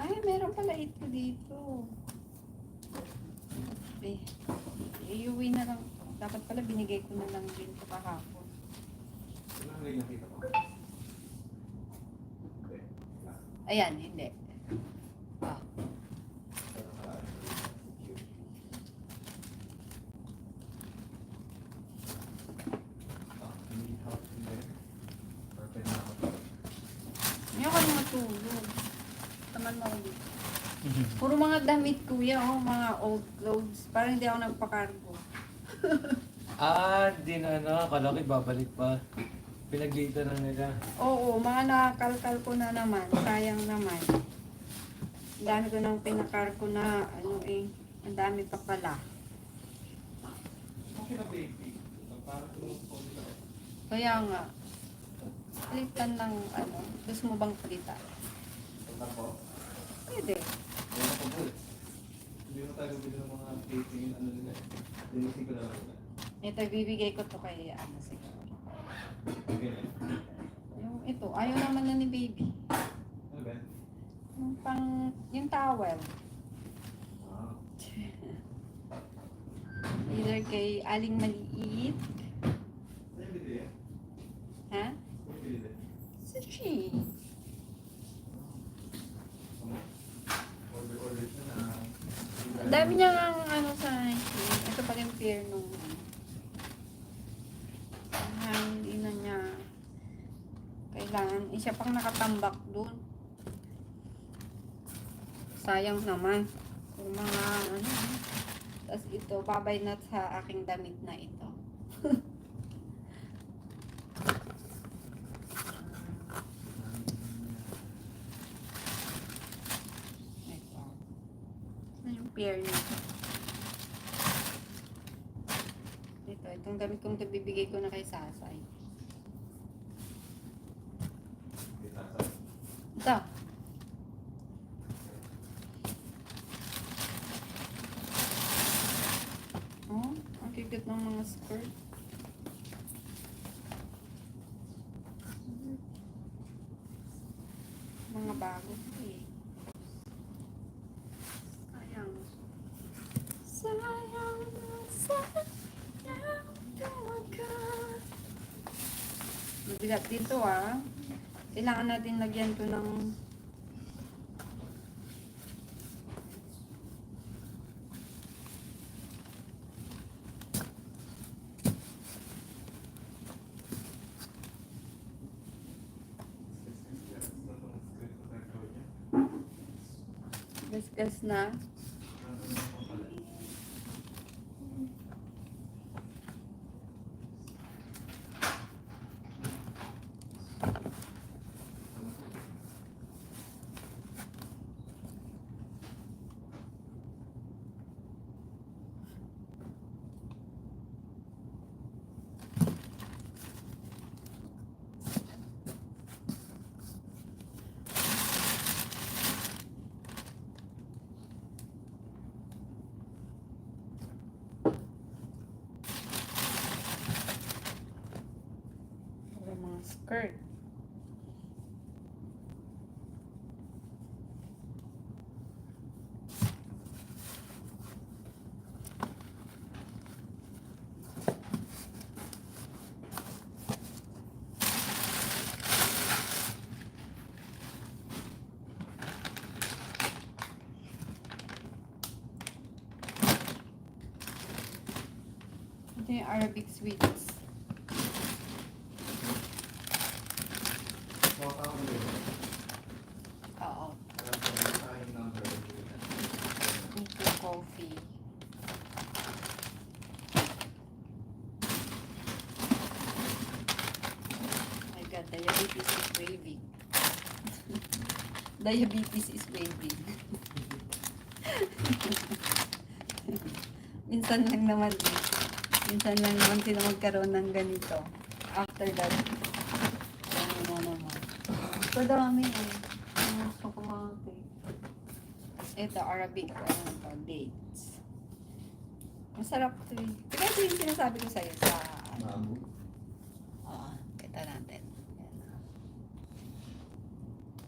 Ay, meron pala ito dito. Eh, iuwi na lang. Dapat pala binigay ko na lang din ito kahapon. Ano ang nakita mo? Ayan, hindi. Ah. Hindi ako na matulog. Taman mo ako dito. Puro mga damit kuya, oh, mga old clothes. Parang hindi ako nagpakargo. Di na akala ko babalik pa. Pinaglitan na nila. Oo, mga nakakalkal ko na naman. Sayang naman. Ang dami ko nang pinakargo na, ang dami pa pala. Okay na baby. Parang tumutulog ka. Kaya nga, palitan ng gusto mo bang palitan? Punta ko. Pwede. Ayun ako po. Hindi na tayo bibili ng mga taping ano nila. Dinisin ko na lang nila. Ito, bibigay ko to kay siguro. Okay na. Yung ito, ayaw naman na ni baby. Ano ba? Yung towel. Ah. Either kay Aling Maliit. Ano yung bili yan? Ha? Ano yung bili? Si She. Order siya na. Ang dami niya sa She. Ito pala yung pair nung hindi na niya kailangan. Siya pang nakatambak dun. Sayang naman. Kung mga Tapos ito, babay na sa aking damit na ito. Ito. Ano yung pair nito? Itong damit kong ito, bibigay ko na kay Sasay. Ito. Oh, ang cute ng mga skirt. Mga bago eh. Sayang. Sayang, sayang talaga. Mabigat dito Kailangan natin lagyan to ng gasgas na. Mga skirt. Ito yung Arabic sweets. Oo. Ito coffee. Oh my God, diabetes is waving. Diabetes is waving. Minsan lang naman sila magkaroon ng ganito. After that, ano naman. Ito dami chocolate. Ito, Arabic, dates. Masarap ito eh. Ito yung sinasabi ko sa'yo sa, Mamu. kita natin.